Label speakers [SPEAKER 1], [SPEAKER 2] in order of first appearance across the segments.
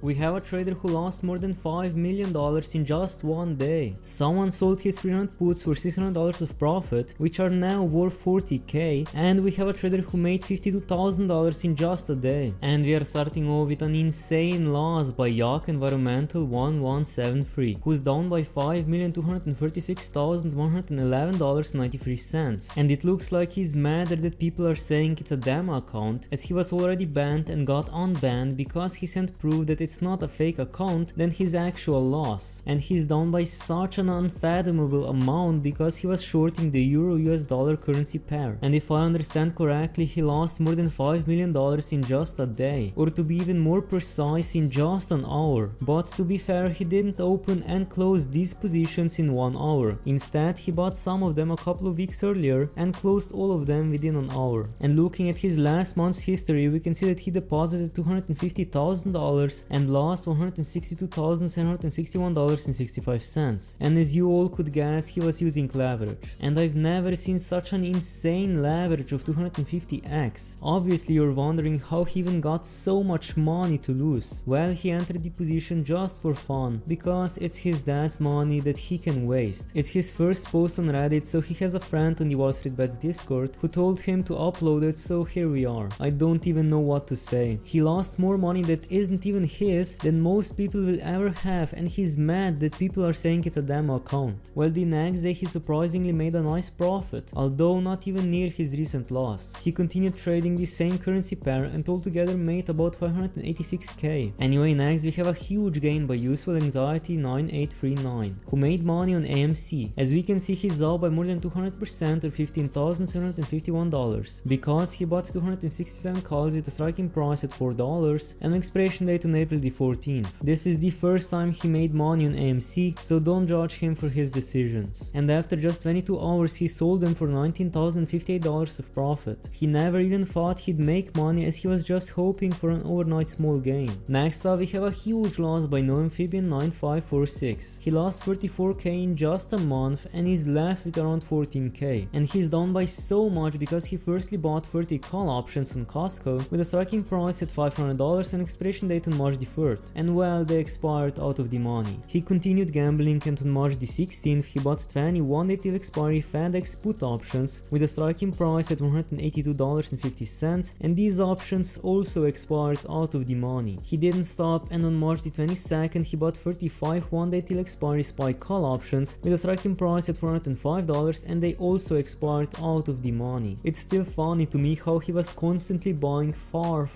[SPEAKER 1] We have a trader who lost more than $5 million in just one day. Someone sold his 300 puts for $600 of profit, which are now worth $40k, and we have a trader who made $52,000 in just a day. And we are starting off with an insane loss by Yak Environmental 1173, who's down by $5,236,111.93, and it looks like he's mad that people are saying it's a demo account, as he was already banned and got unbanned because he sent proof that it's not a fake account than his actual loss, and he's down by such an unfathomable amount because he was shorting the Euro-US dollar currency pair, and if I understand correctly, he lost more than $5 million in just a day, or to be even more precise, in just an hour. But to be fair, he didn't open and close these positions in 1 hour. Instead, he bought some of them a couple of weeks earlier and closed all of them within an hour. And looking at his last month's history, we can see that he deposited $250,000 and lost $162,761.65. And as you all could guess, he was using leverage. And I've never seen such an insane leverage of 250x. Obviously, you're wondering how he even got so much money to lose. Well, he entered the position just for fun, because it's his dad's money that he can waste. It's his first post on Reddit, so he has a friend on the WallStreetBets Discord who told him to upload it, so here we are. I don't even know what to say. He lost more money that isn't even his than most people will ever have, and he's mad that people are saying it's a demo account. Well, the next day he surprisingly made a nice profit, although not even near his recent loss. He continued trading the same currency pair and altogether made about 586k. Anyway, next we have a huge gain by Useful Anxiety 9839, who made money on AMC. As we can see, he's up by more than 200% or $15,751, because he bought 267 calls with a striking price at $4 and an expiration date on April the 14th. This is the first time he made money on AMC, so don't judge him for his decisions. And after just 22 hours he sold them for $19,058 of profit. He never even thought he'd make money, as he was just hoping for an overnight small gain. Next up, we have a huge loss by NoAmphibian 9546. He lost 34k in just a month and is left with around 14k. And he's down by so much because he firstly bought 30 call options on Costco with a striking price at $500 and expiration date on March the 3rd. And well, they expired out of the money. He continued gambling, and on March the 16th he bought 20 one-day till expiry FedEx put options with a striking price at $182.50, and these options also expired out of the money. He didn't stop, and on March the 22nd he bought 35 one-day till expiry SPY call options with a striking price at $405, and they also expired out of the money. It's still funny to me how he was constantly buying far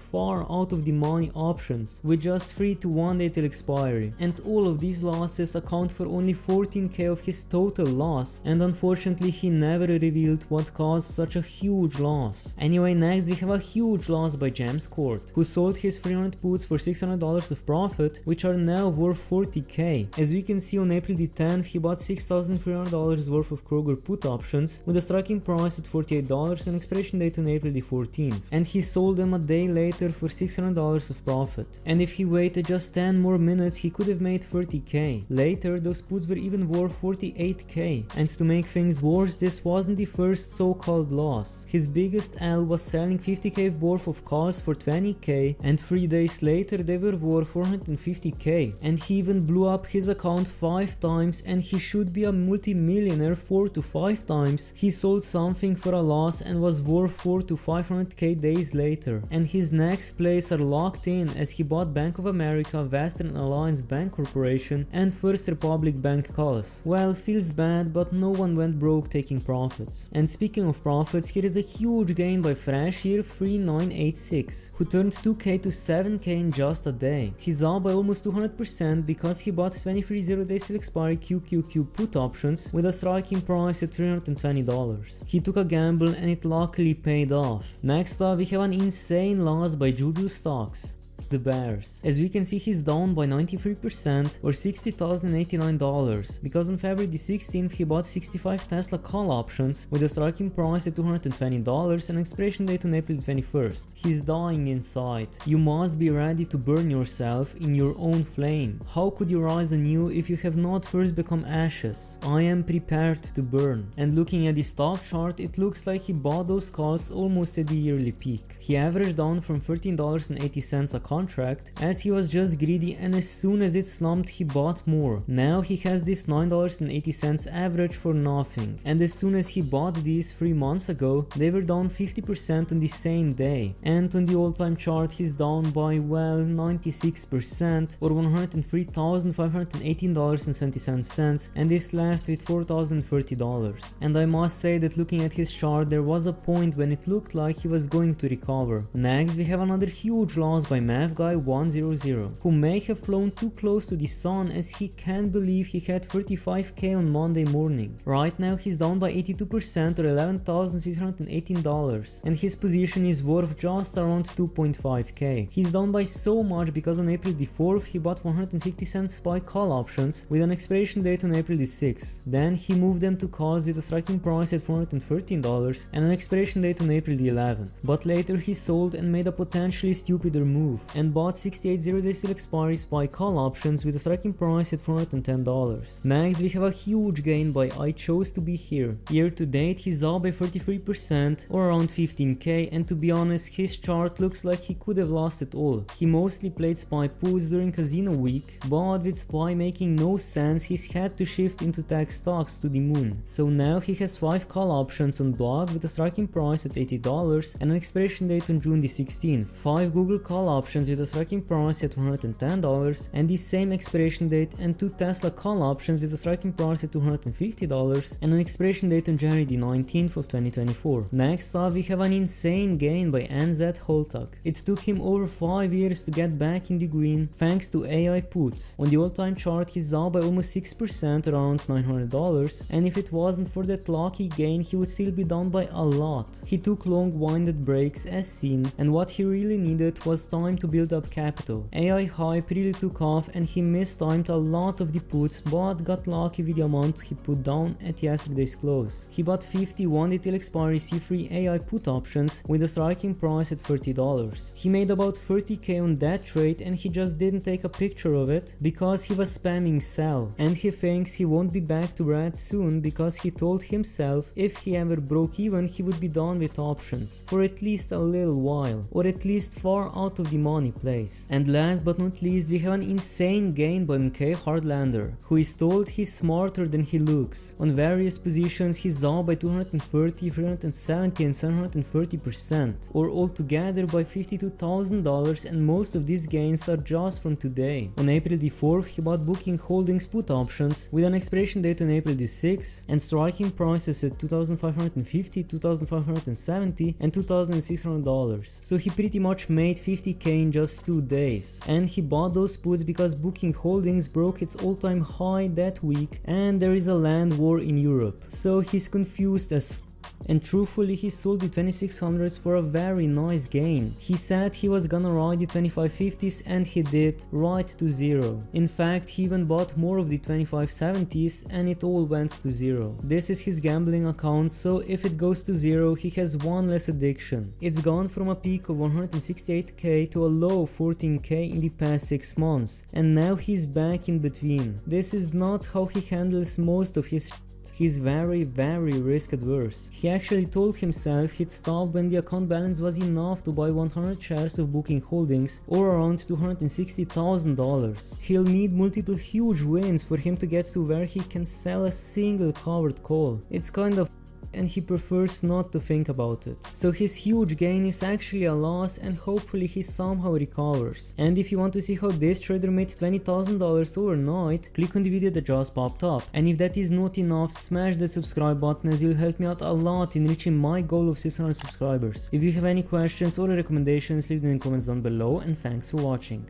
[SPEAKER 1] out of the money options with just 3 to 1 day till expiry, and all of these losses account for only 14k of his total loss, and unfortunately he never revealed what caused such a huge loss. Anyway, next we have a huge loss by James Court, who sold his 300 puts for $600 of profit, which are now worth 40k. As we can see, on April the 10th he bought $6,300 worth of Kroger put options with a striking price at $48 and expiration date on April the 14th, and he sold them a day later for $600 of profit. And if he waited just 10 more minutes, he could have made 30k. Later, those puts were even worth 48k. And to make things worse, this wasn't the first so-called loss. His biggest L was selling 50k worth of calls for 20k, and 3 days later they were worth 450k. And he even blew up his account 5 times, and he should be a multi-millionaire 4 to 5 times. He sold something for a loss and was worth 4 to 500k days later. And his next plays are locked in, as he bought Bank of America, Western Alliance Bank Corporation and First Republic Bank calls. Well, feels bad, but no one went broke taking profits. And speaking of profits, here is a huge gain by FreshYear3986, who turned 2k to 7k in just a day. He's up by almost 200% because he bought 23 0 days till expiry QQQ put options with a striking price at $320. He took a gamble and it luckily paid off. Next up, we have an insane loss by Juju Stocks, the Bears. As we can see, he's down by 93% or $60,089, because on February the 16th he bought 65 Tesla call options with a striking price at $220 and expiration date on April 21st. He's dying inside. You must be ready to burn yourself in your own flame. How could you rise anew if you have not first become ashes? I am prepared to burn. And looking at the stock chart, it looks like he bought those calls almost at the yearly peak. He averaged down from $13.80 a contract as he was just greedy, and as soon as it slumped he bought more. Now he has this $9.80 average for nothing, and as soon as he bought these 3 months ago they were down 50% on the same day, and on the all-time chart he's down by, well, 96% or $103,518.70, and is left with $4,030. And I must say that looking at his chart there was a point when it looked like he was going to recover. Next we have another huge loss by MathGuy100, who may have flown too close to the sun as he can't believe he had 35k on Monday morning. Right now he's down by 82% or $11,618, and his position is worth just around 2.5k. He's down by so much because on April the 4th he bought 150 cent SPY call options with an expiration date on April the 6th. Then he moved them to calls with a striking price at $413 and an expiration date on April the 11th. But later he sold and made a potentially stupider move and bought 68 0-day still expiry SPY call options with a striking price at $410. Next we have a huge gain by I Chose to Be Here. Year to date he's up by 33% or around 15k, and to be honest his chart looks like he could have lost it all. He mostly played SPY puts during casino week, but with SPY making no sense he's had to shift into tech stocks to the moon. So now he has 5 call options on block with a striking price at $80 and an expiration date on June the 16th, 5 Google call options with a striking price at $110 and the same expiration date, and 2 Tesla call options with a striking price at $250 and an expiration date on January the 19th of 2024. Next up we have an insane gain by NZ Holtak. It took him over 5 years to get back in the green thanks to AI puts. On the all-time chart he's up by almost 6% around $900, and if it wasn't for that lucky gain he would still be down by a lot. He took long-winded breaks as seen, and what he really needed was time to build up capital. AI hype really took off and he mistimed a lot of the puts but got lucky with the amount he put down at yesterday's close. He bought 50 1-day till expiry C3 AI put options with a striking price at $30. He made about 30k on that trade and he just didn't take a picture of it because he was spamming sell, and he thinks he won't be back to red soon because he told himself if he ever broke even he would be done with options for at least a little while, or at least far out of the money place. And last but not least we have an insane gain by MK Hardlander, who is told he's smarter than he looks. On various positions he's up by 230, 370 and 730%, or altogether by $52,000, and most of these gains are just from today. On April the 4th he bought Booking Holdings put options with an expiration date on April the 6th and striking prices at $2,550, $2,570 and $2,600. So he pretty much made 50k in just 2 days, and he bought those puts because Booking Holdings broke its all-time high that week and there is a land war in Europe. So he's confused as and truthfully he sold the 2600s for a very nice gain. He said he was gonna ride the 2550s and he did, right to zero. In fact he even bought more of the 2570s and it all went to zero. This is his gambling account, so if it goes to zero he has one less addiction. It's gone from a peak of 168k to a low of 14k in the past 6 months, and now he's back in between. This is not how he handles most of his He's very risk adverse. He actually told himself he'd stop when the account balance was enough to buy 100 shares of Booking Holdings, or around $260,000. He'll need multiple huge wins for him to get to where he can sell a single covered call. It's kind of and he prefers not to think about it. So his huge gain is actually a loss, and hopefully he somehow recovers. And if you want to see how this trader made $20,000 overnight, click on the video that just popped up. And if that is not enough, smash that subscribe button as you'll help me out a lot in reaching my goal of 600 subscribers. If you have any questions or recommendations, leave them in the comments down below, and thanks for watching.